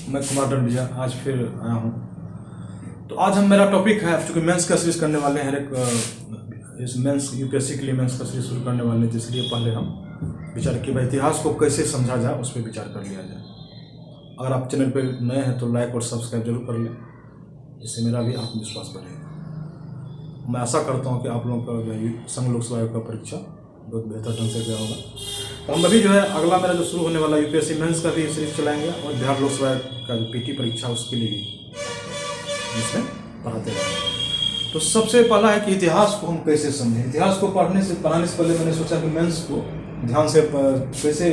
मैं कुमार डंडिया आज फिर आया हूँ। तो आज हम मेरा टॉपिक है, चूँकि मेंस का सीरीज करने वाले हैं, हर एक इस मेंस यूपीएससी के लिए मेंस का सीरीज शुरू करने वाले हैं, तो इसलिए पहले हम विचार कि भाई इतिहास को कैसे समझा जाए उस पर विचार कर लिया जाए। अगर आप चैनल पर नए हैं तो लाइक और सब्सक्राइब जरूर कर लें, इससे मेरा भी आत्मविश्वास बढ़ेगा। मैं आशा करता हूँ कि आप लोगों का संघ लोक सेवा आयोग का परीक्षा बहुत बेहतर ढंग से गया होगा। तो हम अभी जो है अगला मेरा जो शुरू होने वाला यूपीएससी मेंस का भी सीरीज चलाएंगे और बिहार लोक सेवा का जो पीटी परीक्षा उसके लिए भी इसमें पढ़ाते हैं। तो सबसे पहला है कि इतिहास को हम कैसे समझें। इतिहास को पढ़ाने से पहले मैंने सोचा कि मेंस को ध्यान से कैसे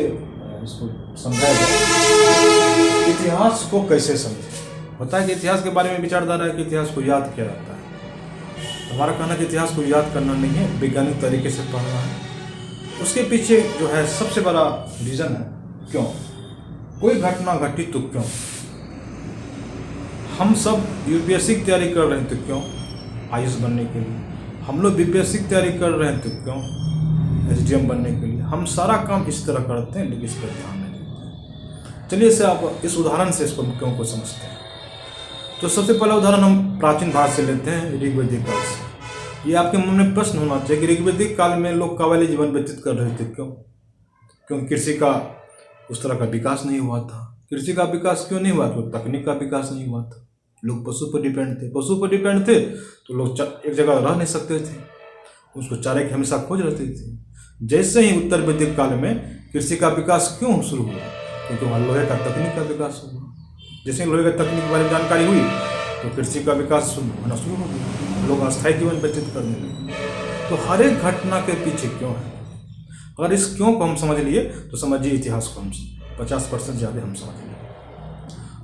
इसको समझाया जाए। इतिहास को कैसे समझें, होता है कि इतिहास के बारे में विचारधारा है कि इतिहास को याद किया जाता है। हमारा कहना है कि इतिहास को याद करना नहीं है, वैज्ञानिक तरीके से पढ़ना है। उसके पीछे जो है सबसे बड़ा रीज़न है क्यों कोई घटना घटी तो क्यों, हम सब यूपीएससी की तैयारी कर रहे हैं तो क्यों, आईएएस बनने के लिए, हम लोग बीपीएससी की तैयारी कर रहे हैं तो क्यों, एसडीएम बनने के लिए। हम सारा काम इस तरह करते हैं लेकिन इस पर ध्यान नहीं देते हैं। चलिए इसे आप इस उदाहरण से इसको क्यों को समझते हैं। तो सबसे पहला उदाहरण हम प्राचीन भारत से लेते हैं, ऋग्वैदिक काल से। ये आपके मन में प्रश्न होना चाहिए कि ऋग्वैदिक काल में लोग काबाली जीवन व्यतीत कर रहे थे क्यों, क्योंकि कृषि का उस तरह का विकास नहीं हुआ था। कृषि का विकास क्यों नहीं हुआ, क्योंकि तकनीक का विकास नहीं हुआ था। लोग पशु पर डिपेंड थे तो लोग एक जगह रह नहीं सकते थे, उसको चारे की हमेशा खोज रहते थे। जैसे ही उत्तर वैदिक काल में कृषि का विकास क्यों शुरू हुआ, क्योंकि वहाँ लोहे का तकनीक का विकास हुआ। जैसे लोहे का तकनीक के बारे में जानकारी हुई तो कृषि का विकास होना शुरू हो गया, लोग अस्थायी जीवन व्यतीत करने लगे। तो हर एक घटना के पीछे क्यों है। अगर इस क्यों को हम समझ लिए तो समझिए इतिहास को हम 50% ज़्यादा हम समझ लिए।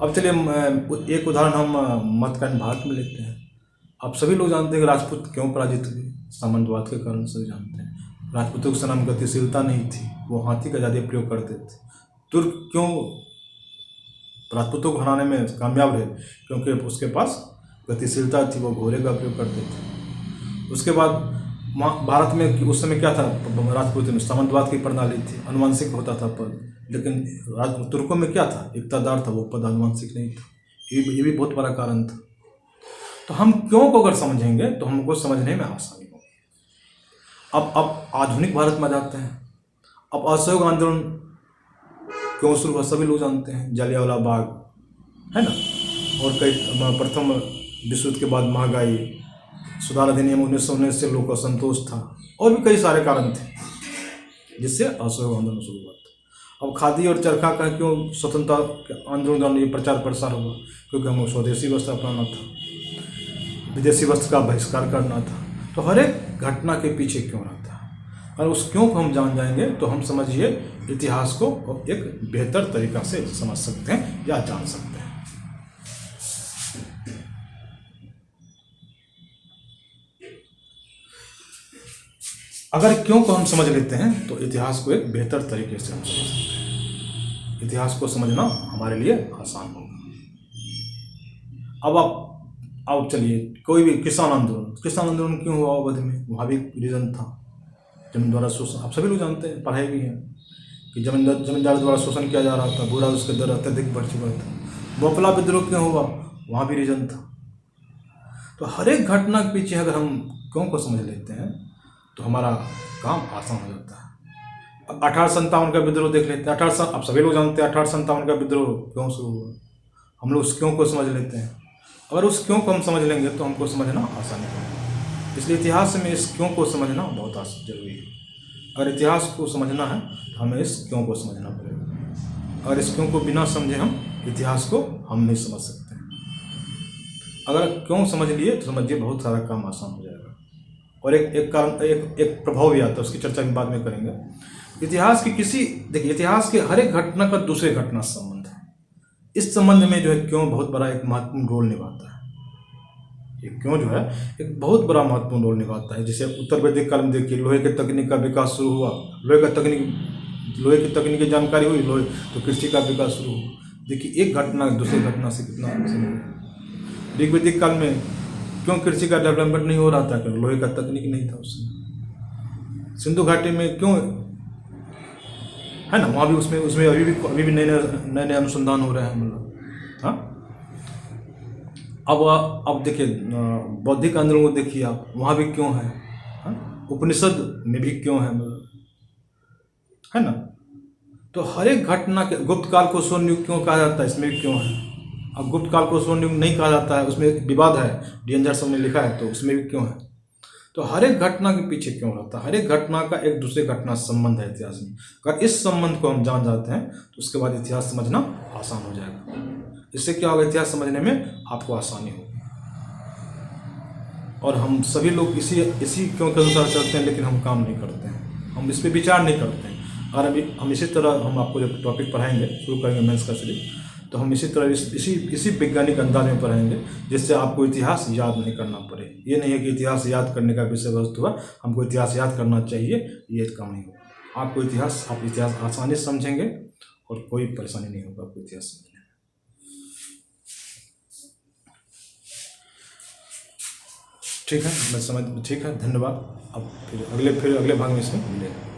अब चलिए एक उदाहरण हम मध्यकालीन भारत में लेते हैं। आप सभी लोग जानते हैं कि राजपूत क्यों पराजित हुए, सामंतवाद के कारण सभी जानते हैं। राजपूतों के नाम गतिशीलता नहीं थी, वो हाथी का ज़्यादा प्रयोग करते थे। तुर्क क्यों राजपूतों को हराने में कामयाब रहे, क्योंकि उसके पास गतिशीलता थी, वो घोड़े का प्रयोग करते थे। उसके बाद भारत में उस समय क्या था, राजपूत में सामंतवाद की प्रणाली थी, अनुवांशिक होता था पद, लेकिन तुर्कों में क्या था, इक्तादार था, वो पद अनुवांशिक नहीं था। ये भी बहुत बड़ा कारण था। तो हम क्यों को अगर समझेंगे तो हमको समझने में आसानी होगी। अब आधुनिक भारत में जाते हैं। अब असहयोग आंदोलन क्यों शुरू हुआ, सभी लोग जानते हैं, जलियांवाला बाग है ना, और कई प्रथम विश्व युद्ध के बाद महंगाई, सुधार अधिनियम 1919 से लोगों का संतोष था, और भी कई सारे कारण थे जिससे असहयोग आंदोलन शुरू हुआ था। अब खादी और चरखा का क्यों स्वतंत्रता आंदोलन ये प्रचार प्रसार हुआ, क्योंकि हमें स्वदेशी वस्त्र अपनाना था, विदेशी वस्त्र का बहिष्कार करना था। तो हर एक घटना के पीछे क्यों रहता है, और उस क्यों को हम जान जाएंगे तो हम समझिए इतिहास को एक बेहतर तरीका से समझ सकते हैं या जान सकते हैं। अगर क्यों को हम समझ लेते हैं तो इतिहास को एक बेहतर तरीके से हम समझ सकते हैं। इतिहास को समझना हमारे लिए आसान होगा। अब चलिए कोई भी किसान आंदोलन क्यों हुआ अवध में, वहाँ भी रीजन था, जमीन द्वारा शोषण। आप सभी लोग जानते हैं, पढ़ाई भी है कि जमींदार द्वारा शोषण किया जा रहा था, बुरा उसके दर अत्यधिक बढ़ चुका था। बोपला विद्रोह क्यों हुआ, वहाँ भी रीजन था। तो हर एक घटना के पीछे अगर हम क्यों को समझ लेते हैं तो हमारा काम आसान हो जाता है। 1857 का विद्रोह देख लेते हैं। आप सभी लोग जानते हैं 1857 का विद्रोह क्यों शुरू हुआ, हम लोग उस क्यों को समझ लेते हैं। अगर उस क्यों को हम समझ लेंगे तो हमको समझना आसानी होगा। इसलिए इतिहास में इस क्यों को समझना बहुत जरूरी है। अगर इतिहास को समझना है तो हमें इस क्यों को समझना पड़ेगा। अगर इस क्यों को बिना समझे हम इतिहास को हम नहीं समझ सकते। अगर क्यों समझ लिए तो समझिए बहुत सारा काम आसान हो जाएगा। और एक कारण एक प्रभाव भी आता है, उसकी चर्चा भी बाद में करेंगे। इतिहास की देखिए इतिहास के हर एक घटना का दूसरे घटना से संबंध है। इस संबंध में जो है क्यों बहुत बड़ा एक महत्वपूर्ण रोल निभाता है। ये क्यों जो है एक बहुत बड़ा महत्वपूर्ण रोल निभाता है। जैसे उत्तर वैदिक काल में देखिए लोहे के तकनीक का विकास शुरू हुआ, लोहे की तकनीक की जानकारी हुई, लोहे तो कृषि का विकास शुरू हुआ। देखिए एक घटना दूसरे घटना से कितना। ऋग्वैदिक काल में क्यों कृषि का डेवलपमेंट नहीं हो रहा था, क्योंकि लोहे का तकनीक नहीं था उसमें। सिंधु घाटी में क्यों है ना, वहाँ भी उसमें अभी भी नए नए अनुसंधान हो रहे हैं। मतलब हाँ, अब देखिए बौद्धिक आंदोलन को देखिए आप, वहाँ भी क्यों है, हाँ? उपनिषद में भी क्यों है, मतलब, है ना। तो हर एक घटना के, गुप्त काल को स्वर्ण युग क्यों कहा जाता है, इसमें भी क्यों है। अब गुप्त काल को स्वर्ण युग नहीं कहा जाता है, उसमें एक विवाद है, डी.एन. झा ने लिखा है, तो उसमें भी क्यों है। तो हर एक घटना के पीछे क्यों रहता है, हर एक घटना का एक दूसरे घटना से संबंध है इतिहास में। अगर इस संबंध को हम जान जाते हैं तो उसके बाद इतिहास समझना आसान हो जाएगा। इससे क्या होगा, इतिहास समझने में आपको आसानी होगी। और हम सभी लोग इसी क्यों के अनुसार चलते हैं, लेकिन हम काम नहीं करते हैं, हम इस पर विचार नहीं करते हैं। और अभी हम इसी तरह, हम आपको जब टॉपिक पढ़ाएंगे, शुरू करेंगे मेंस का सीरीज, तो हम इसी तरह इसी वैज्ञानिक अंदाज में पढ़ाएंगे, जिससे आपको इतिहास याद नहीं करना पड़े। ये नहीं है कि इतिहास याद करने का विषय वस्तु है, हमको इतिहास याद करना चाहिए, ये काम नहीं होगा। आप इतिहास आसानी से समझेंगे और कोई परेशानी नहीं होगा आपको इतिहास समझने में। ठीक है, मैं समझ, ठीक है, धन्यवाद। अब फिर अगले भाग में इसमें मिलेंगे।